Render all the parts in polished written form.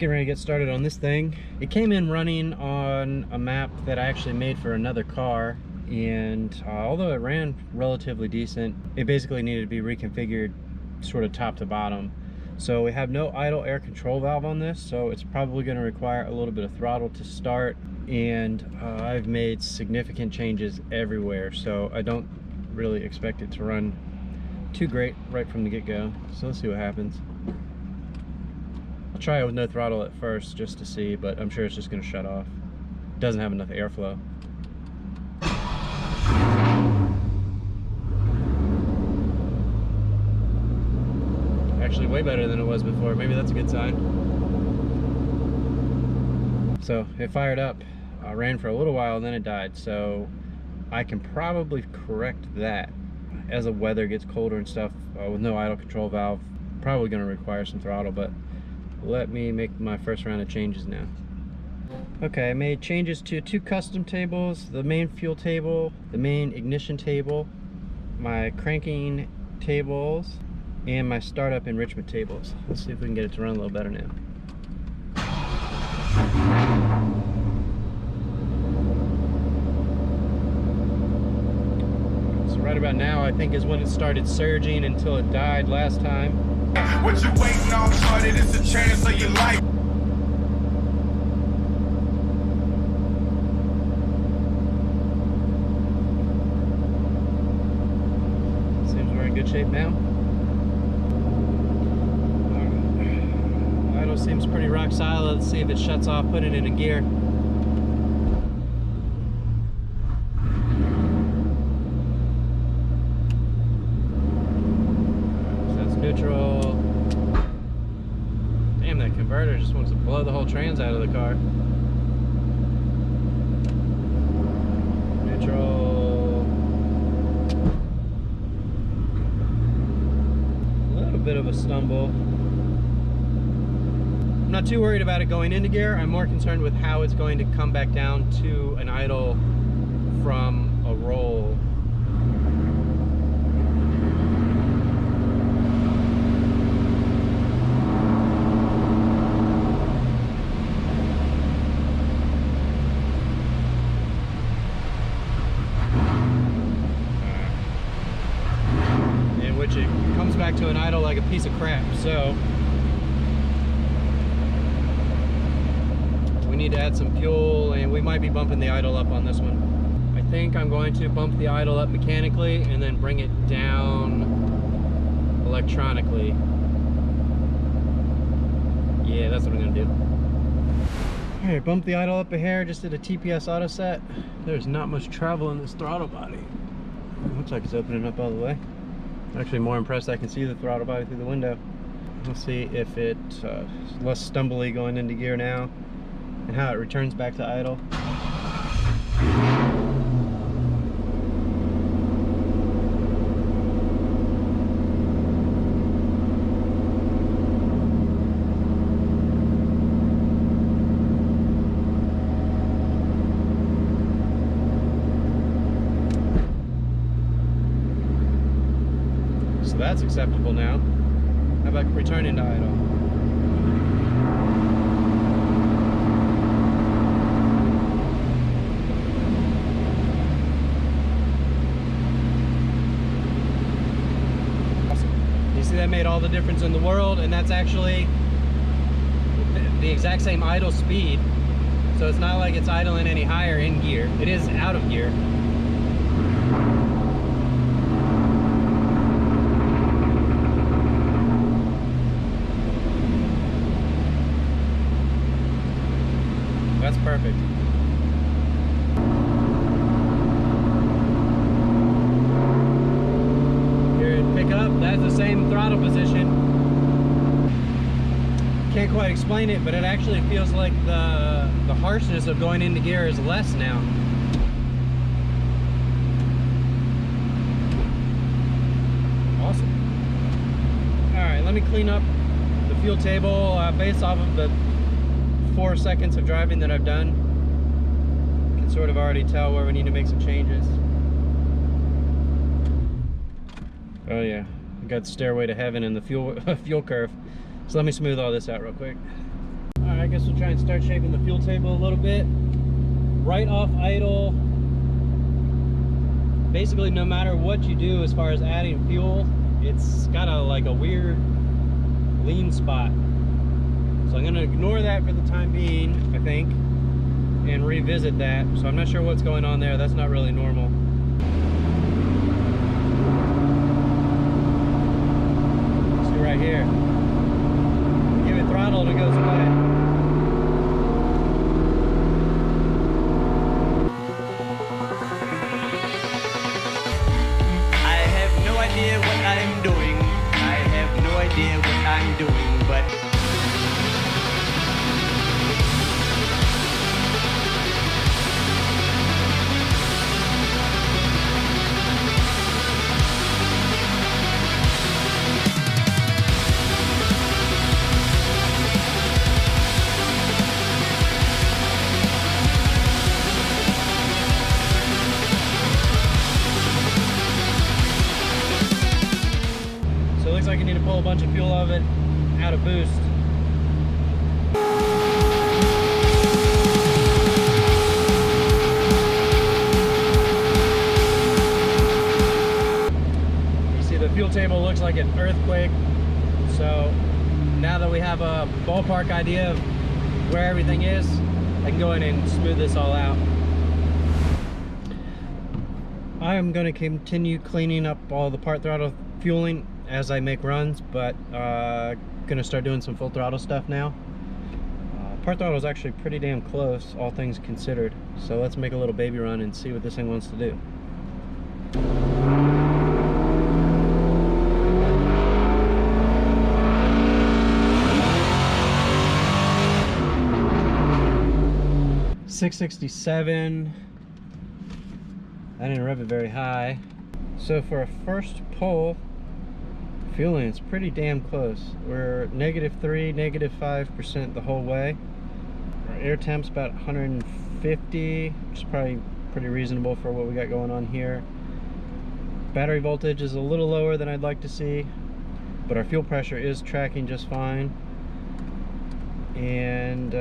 getting ready to get started on this thing. It came in running on a map that I actually made for another car, and although it ran relatively decent, it basically needed to be reconfigured sort of top to bottom. So we have no idle air control valve on this, so it's probably going to require a little bit of throttle to start, and I've made significant changes everywhere, so I don't really expect it to run too great right from the get-go. So let's see what happens. I'll try it with no throttle at first just to see, but I'm sure it's just going to shut off. It doesn't have enough airflow. Actually way better than it was before. Maybe that's a good sign. So it fired up, ran for a little while, and then it died. So I can probably correct that. As the weather gets colder and stuff, with no idle control valve, probably going to require some throttle, but let me make my first round of changes now. Okay, I made changes to 2 custom tables, the main fuel table, the main ignition table, my cranking tables, and my startup enrichment tables. Let's see if we can get it to run a little better now. So right about now, I think, is when it started surging until it died last time. What you waiting on, shorty? It's a chance of your life. Seems we're in good shape now. Idle seems pretty rock solid. Let's see if it shuts off, put it in a gear. So that's neutral. Damn, that converter just wants to blow the whole trans out of the car. Neutral. A little bit of a stumble. I'm not too worried about it going into gear. I'm more concerned with how it's going to come back down to an idle from a roll. In which it comes back to an idle like a piece of crap. So we need to add some fuel, and we might be bumping the idle up on this one. I think I'm going to bump the idle up mechanically and then bring it down electronically. Yeah, that's what I'm gonna do. All right, bump the idle up a hair, just did a TPS auto set. There's not much travel in this throttle body. Looks like it's opening up all the way. Actually more impressed I can see the throttle body through the window. Let's see if it's less stumbly going into gear now, and how it returns back to idle. So that's acceptable now. How about returning to idle? That made all the difference in the world, and that's actually the exact same idle speed, so it's not like it's idling any higher in gear. It is out of gear. That's perfect. Pick up, that's the same throttle position. Can't quite explain it, but it actually feels like the harshness of going into gear is less now. Awesome. All right, let me clean up the fuel table based off of the 4 seconds of driving that I've done. You can sort of already tell where we need to make some changes. Oh yeah, got Stairway to Heaven in the fuel curve. So let me smooth all this out real quick. All right, I guess we'll try and start shaping the fuel table a little bit. Right off idle, basically no matter what you do as far as adding fuel, it's got like a weird lean spot. So I'm gonna ignore that for the time being, I think, and revisit that. So I'm not sure what's going on there. That's not really normal. See right here. Give it throttle and it goes away. What I'm doing, I have no idea what I'm doing, but looks like you need to pull a bunch of fuel out of it, out of boost. You see the fuel table looks like an earthquake. So now that we have a ballpark idea of where everything is, I can go in and smooth this all out. I am going to continue cleaning up all the part throttle fueling as I make runs, but gonna start doing some full throttle stuff now. Part throttle is actually pretty damn close, all things considered. So let's make a little baby run and see what this thing wants to do. .667. I didn't rev it very high. So for a first pull, fueling, it's pretty damn close. We're -3, -5% the whole way. Our air temp's about 150, which is probably pretty reasonable for what we got going on here. Battery voltage is a little lower than I'd like to see, but our fuel pressure is tracking just fine. And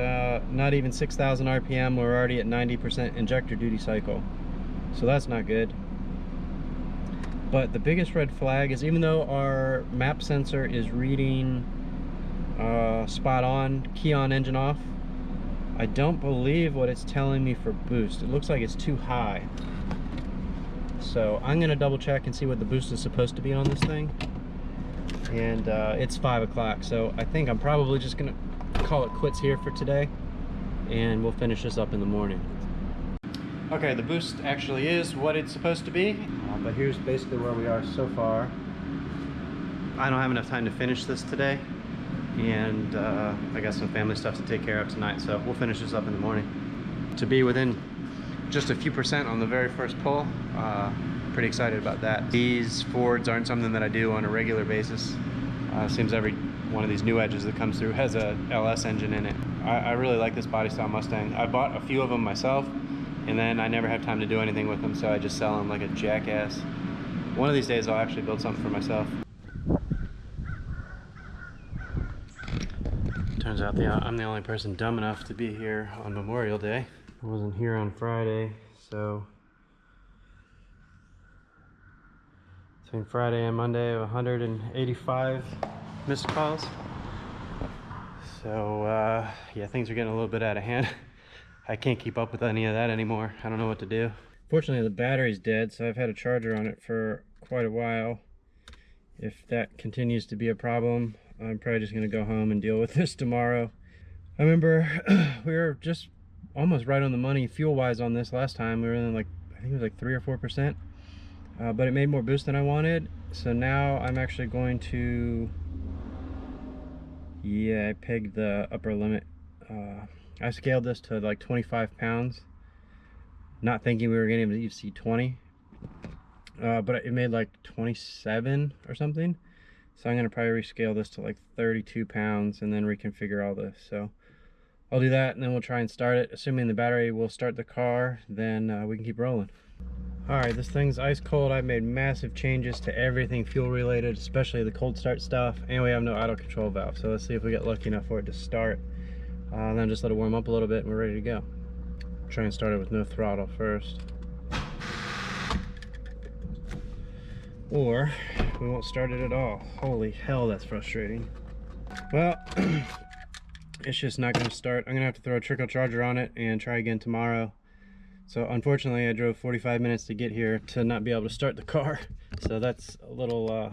not even 6,000 RPM, we're already at 90% injector duty cycle. So that's not good. But the biggest red flag is, even though our map sensor is reading spot on, key on, engine off, I don't believe what it's telling me for boost. It looks like it's too high. So I'm gonna double check and see what the boost is supposed to be on this thing. And it's 5 o'clock, so I think I'm probably just gonna call it quits here for today, and we'll finish this up in the morning. Okay, the boost actually is what it's supposed to be, but here's basically where we are so far. I don't have enough time to finish this today, and I got some family stuff to take care of tonight, so we'll finish this up in the morning. To be within just a few percent on the very first pull, pretty excited about that. These Fords aren't something that I do on a regular basis. Seems every one of these new edges that comes through has a LS engine in it. I really like this body style Mustang. I bought a few of them myself, and then I never have time to do anything with them, so I just sell them like a jackass. One of these days I'll actually build something for myself. Turns out I'm the only person dumb enough to be here on Memorial Day. I wasn't here on Friday, so between Friday and Monday, 185 missed calls. So yeah, things are getting a little bit out of hand. I can't keep up with any of that anymore. I don't know what to do. Fortunately, the battery's dead, so I've had a charger on it for quite a while. If that continues to be a problem, I'm probably just gonna go home and deal with this tomorrow. I remember we were just almost right on the money fuel-wise on this last time. We were in like, I think it was like 3 or 4%, but it made more boost than I wanted. So now I'm actually going to, yeah, I pegged the upper limit. I scaled this to like 25 pounds, not thinking we were getting to see 20, but it made like 27 or something. So I'm gonna probably rescale this to like 32 pounds and then reconfigure all this. So I'll do that, and then we'll try and start it. Assuming the battery will start the car, then we can keep rolling. All right, this thing's ice cold. I've made massive changes to everything fuel related, especially the cold start stuff. And we have no auto control valve, so let's see if we get lucky enough for it to start. And then just let it warm up a little bit and we're ready to go. Try and start it with no throttle first. Or we won't start it at all. Holy hell, that's frustrating. Well, it's just not going to start. I'm going to have to throw a trickle charger on it and try again tomorrow. So unfortunately I drove 45 minutes to get here to not be able to start the car. So that's a little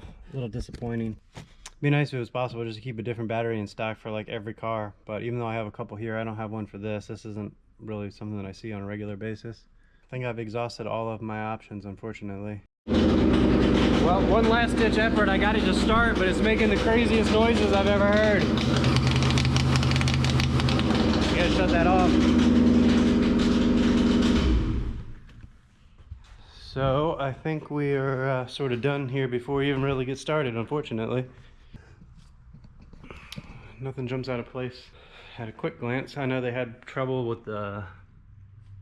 disappointing. It'd be nice if it was possible just to keep a different battery in stock for like every car, but even though I have a couple here, I don't have one for this. This isn't really something that I see on a regular basis. I think I've exhausted all of my options, unfortunately. Well, one last ditch effort. I got it to start, but it's making the craziest noises I've ever heard. I gotta shut that off. So I think we are sort of done here before we even really get started, unfortunately. Nothing jumps out of place. Had a quick glance. I know they had trouble with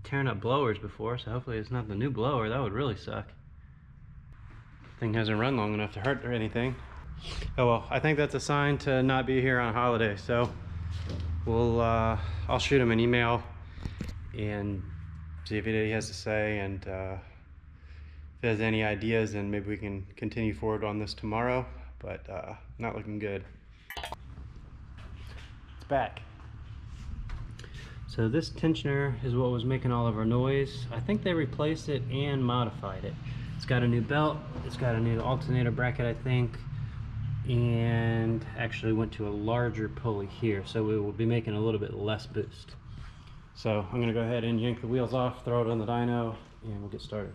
tearing up blowers before, so hopefully it's not the new blower. That would really suck. Thing hasn't run long enough to hurt or anything. Oh well, I think that's a sign to not be here on holiday, so we'll I'll shoot him an email and see if he has to say, and if he has any ideas, and maybe we can continue forward on this tomorrow, but not looking good. It's back. So this tensioner is what was making all of our noise. I think they replaced it and modified it. It's got a new belt, it's got a new alternator bracket, I think, and actually went to a larger pulley here, so we will be making a little bit less boost. So I'm gonna go ahead and yank the wheels off, throw it on the dyno, and we'll get started.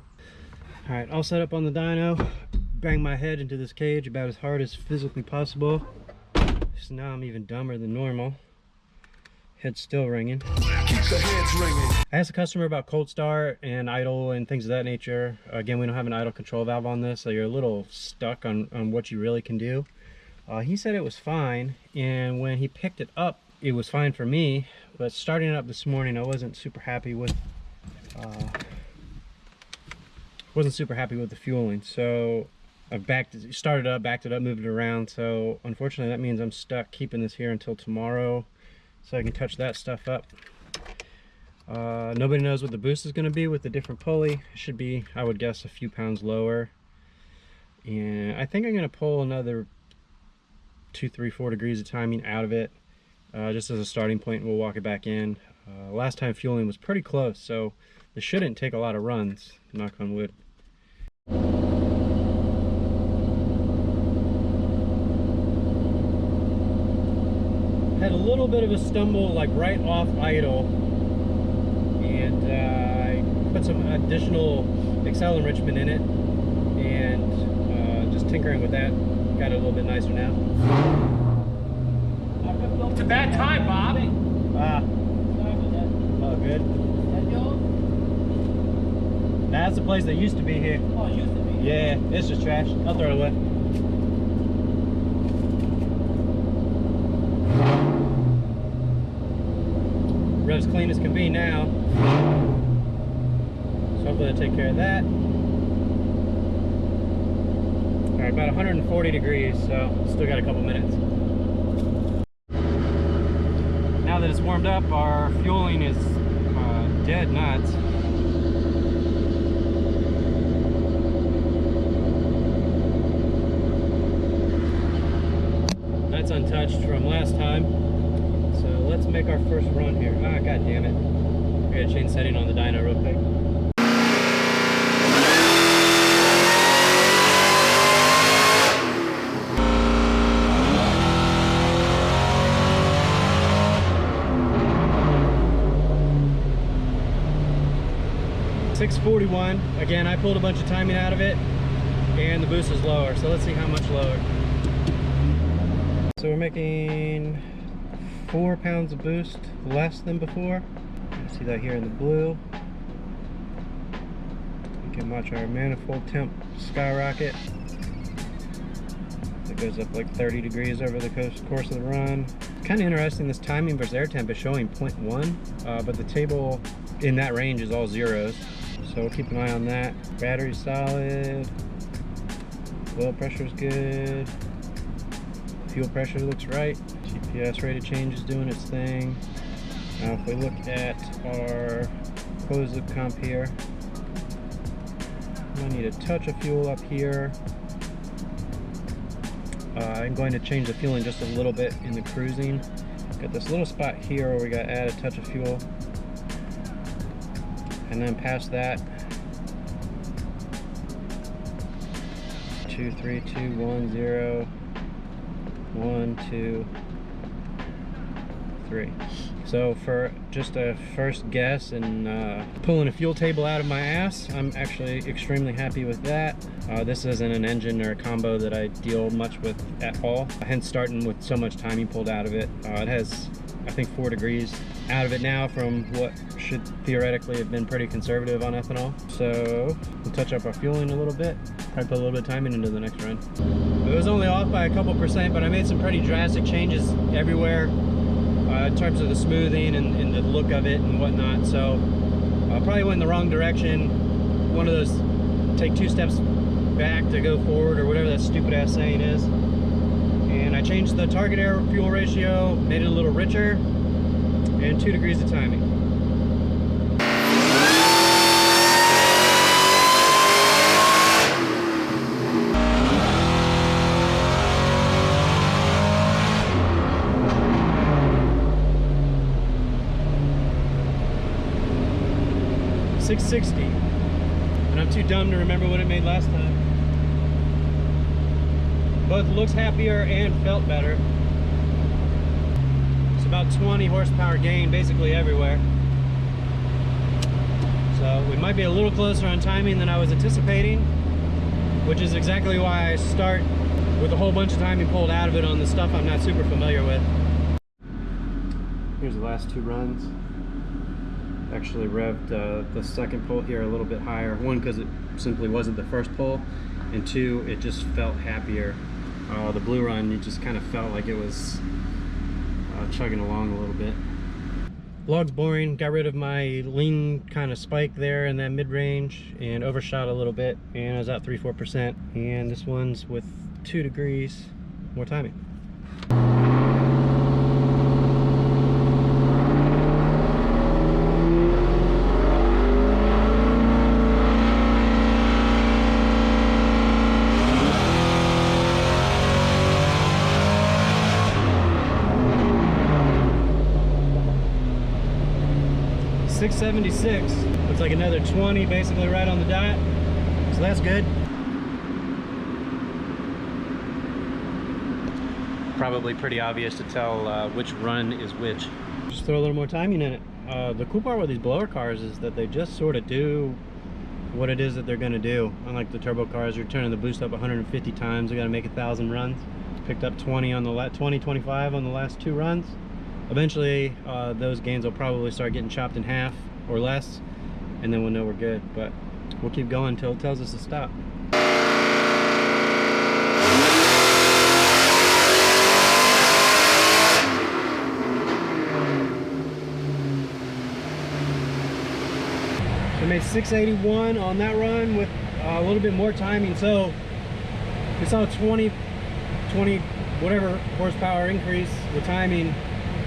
All right, all set up on the dyno. Bang my head into this cage about as hard as physically possible. So now I'm even dumber than normal. Head's still ringing. Keep the heads ringing. I asked the customer about cold start and idle and things of that nature. Again, we don't have an idle control valve on this, so you're a little stuck on what you really can do. He said it was fine, and when he picked it up, it was fine for me, but starting it up this morning, I wasn't super happy with the fueling. So I started up, backed it up, moved it around. So unfortunately that means I'm stuck keeping this here until tomorrow so I can touch that stuff up. Nobody knows what the boost is going to be with the different pulley. It should be, I would guess, a few pounds lower. And I think I'm going to pull another 2, 3, 4 degrees of timing out of it, just as a starting point, and we'll walk it back in. Last time fueling was pretty close, so this shouldn't take a lot of runs, knock on wood. Had a little bit of a stumble like right off idle, and I put some additional Excel enrichment in it, and just tinkering with that, got it a little bit nicer now. It's a bad time, Bob. Oh, good. That's the place that used to be here. Oh, it used to be? Yeah, it's just trash. I'll throw it away. Rev's clean as can be now. So hopefully I'll take care of that. Alright, about 140 degrees, so still got a couple minutes. Now that it's warmed up, our fueling is dead nuts. That's untouched from last time. So let's make our first run here. Ah, god damn it. We gotta change setting on the dyno real quick. .641. Again, I pulled a bunch of timing out of it, and the boost is lower. So let's see how much lower. So we're making 4 pounds of boost less than before. You see that here in the blue. We can watch our manifold temp skyrocket. It goes up like 30 degrees over the course of the run. Kind of interesting, this timing versus air temp is showing 0.1, but the table in that range is all zeros. So we'll keep an eye on that. Battery's solid. Oil pressure's good. Fuel pressure looks right. GPS rate of change is doing its thing. Now if we look at our closed loop comp here, I need a touch of fuel up here. I'm going to change the fueling just a little bit in the cruising. Got this little spot here where we got to add a touch of fuel. And then past that, 2, 3, 2, 1, 0, 1, 2, 3. So for just a first guess and pulling a fuel table out of my ass, I'm actually extremely happy with that. This isn't an engine or a combo that I deal much with at all, hence starting with so much timing pulled out of it. It has, I think, 4 degrees out of it now from what should theoretically have been pretty conservative on ethanol. So we'll touch up our fueling a little bit, probably put a little bit of timing into the next run. It was only off by a couple %, but I made some pretty drastic changes everywhere. In terms of the smoothing and the look of it and whatnot. So probably went in the wrong direction. One of those take 2 steps back to go forward, or whatever that stupid ass saying is. And I changed the target air fuel ratio, made it a little richer, and 2 degrees of timing. $660, and I'm too dumb to remember what it made last time. Both looks happier and felt better. It's about 20 horsepower gain basically everywhere. So we might be a little closer on timing than I was anticipating, which is exactly why I start with a whole bunch of timing pulled out of it on the stuff I'm not super familiar with. Here's the last 2 runs. Actually revved the second pull here a little bit higher. 1, because it simply wasn't the first pull, and 2, it just felt happier. The blue run, you just kind of felt like it was chugging along a little bit. Log's boring. Got rid of my lean kind of spike there in that mid-range and overshot a little bit, and I was at 3-4%. And this one's with 2 degrees more timing. $676. Looks like another 20 basically right on the dot. So that's good. Probably pretty obvious to tell which run is which. Just throw a little more timing in it. The cool part with these blower cars is that they just sort of do what it is that they're going to do. Unlike the turbo cars, you're turning the boost up 150 times. We got to make 1,000 runs. Picked up 20 on the 25 on the last 2 runs. Eventually those gains will probably start getting chopped in half or less, and then we'll know we're good. But we'll keep going until it tells us to stop. So I made 681 on that run with a little bit more timing. So we saw 20 whatever horsepower increase with timing,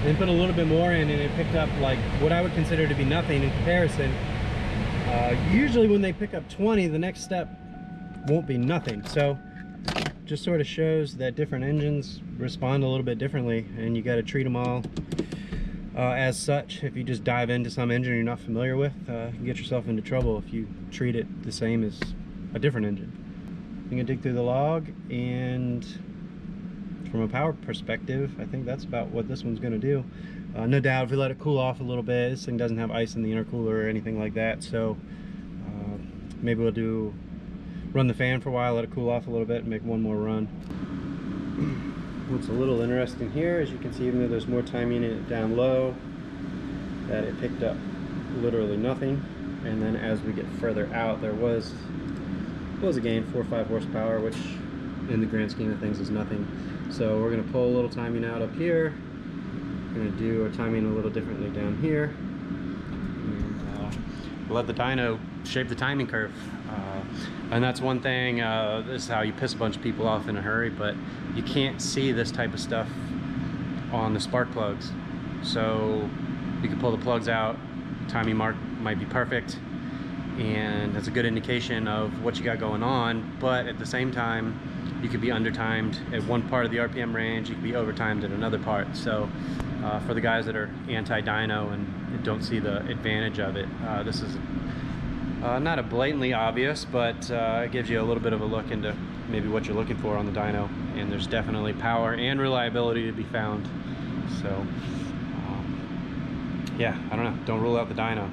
and put a little bit more in, and it picked up like what I would consider to be nothing in comparison. Usually when they pick up 20, the next step won't be nothing. So just sort of shows that different engines respond a little bit differently, and you got to treat them all as such. If you just dive into some engine you're not familiar with, you can get yourself into trouble if you treat it the same as a different engine. You can dig through the log, and from a power perspective, I think that's about what this one's going to do. No doubt if we let it cool off a little bit, this thing doesn't have ice in the intercooler or anything like that, so maybe we'll run the fan for a while, let it cool off a little bit, and make one more run. What's a little interesting here, as you can see, even though there's more timing in it down low, that it picked up literally nothing. And then as we get further out, there was a gain, 4 or 5 horsepower, which in the grand scheme of things is nothing. So we're going to pull a little timing out up here. We're going to do our timing a little differently down here. And we'll let the dyno shape the timing curve. And that's one thing, this is how you piss a bunch of people off in a hurry, but you can't see this type of stuff on the spark plugs. So You can pull the plugs out, timing mark might be perfect, and that's a good indication of what you got going on. But at the same time, you could be undertimed at one part of the RPM range, you could be overtimed at another part. So for the guys that are anti-dyno and don't see the advantage of it, this is not a blatantly obvious, but it gives you a little bit of a look into maybe what you're looking for on the dyno. And there's definitely power and reliability to be found. So yeah, I don't know, don't rule out the dyno.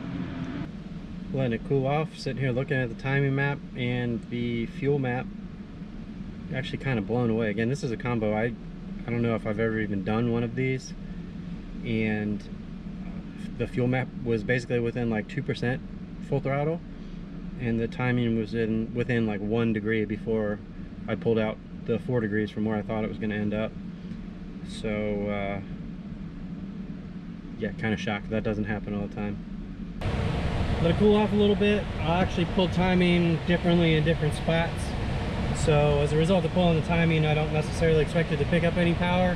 Letting it cool off, sitting here looking at the timing map and the fuel map. Actually kind of blown away. Again, this is a combo. I don't know if I've ever even done one of these, and the fuel map was basically within like 2% full throttle, and the timing was within like 1 degree before I pulled out the 4 degrees from where I thought it was going to end up. So yeah, kind of shocked. That doesn't happen all the time. Let it cool off a little bit. I actually pulled timing differently in different spots. So as a result of pulling the timing, I don't necessarily expect it to pick up any power,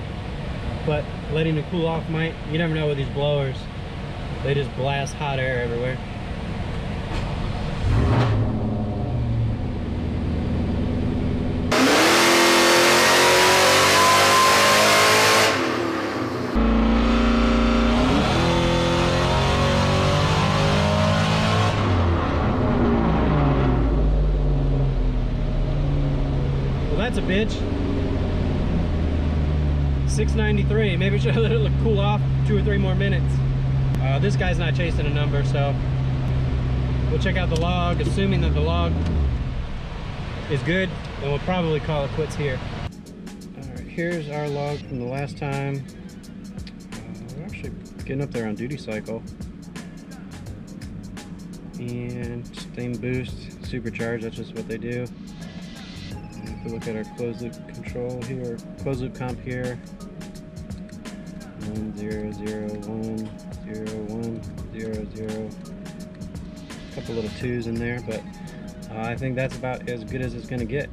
but letting it cool off might. You never know with these blowers. They just blast hot air everywhere. That's a bitch. 693. Maybe we should let it cool off 2 or 3 more minutes. This guy's not chasing a number, so we'll check out the log. Assuming that the log is good, then we'll probably call it quits here. All right, here's our log from the last time. We're actually getting up there on duty cycle. And same boost, supercharge. That's just what they do. If we look at our closed loop control here, closed loop comp here, 1 0 0 1 0 1 0 0. A couple little 2s in there, but I think that's about as good as it's going to get.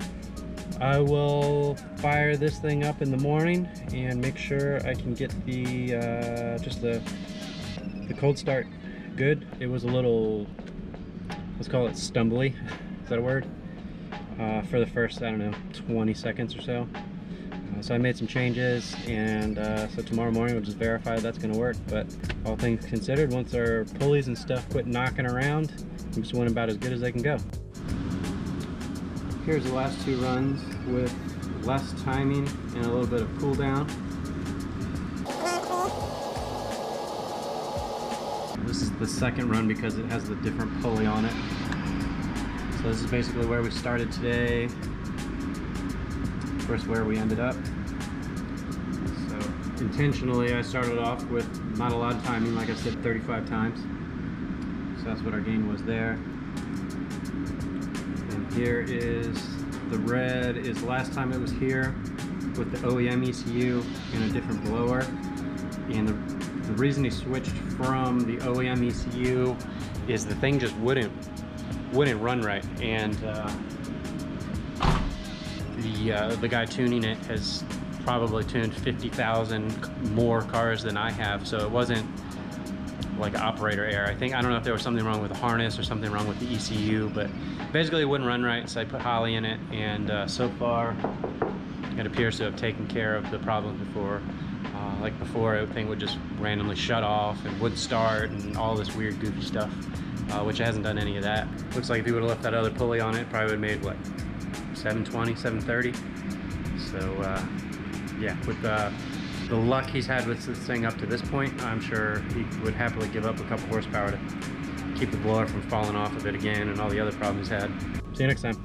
I will fire this thing up in the morning and make sure I can get the just the cold start good. It was a little, let's call it stumbly. Is that a word? For the first, I don't know, 20 seconds or so. So I made some changes, and so tomorrow morning we'll just verify that's going to work. But all things considered, once our pulleys and stuff quit knocking around, I'm just went about as good as they can go. Here's the last 2 runs with less timing and a little bit of cool down. This is the second run because it has the different pulley on it. So this is basically where we started today. Of course, where we ended up. So intentionally, I started off with not a lot of timing, like I said, 35 times. So that's what our gain was there. And here is the red. Is last time it was here with the OEM ECU and a different blower. And the reason he switched from the OEM ECU is the thing just wouldn't run right, and the guy tuning it has probably tuned 50,000 more cars than I have, so it wasn't like operator error. I don't know if there was something wrong with the harness or something wrong with the ECU, but basically it wouldn't run right, so I put Holley in it, and so far it appears to have taken care of the problem before. Like before, everything would just randomly shut off and wouldn't start and all this weird goofy stuff. Which it hasn't done any of that. Looks like if he would have left that other pulley on it, probably would have made what, 720, 730. So yeah, with the luck he's had with this thing up to this point, I'm sure he would happily give up a couple horsepower to keep the blower from falling off of it again and all the other problems he's had. See you next time.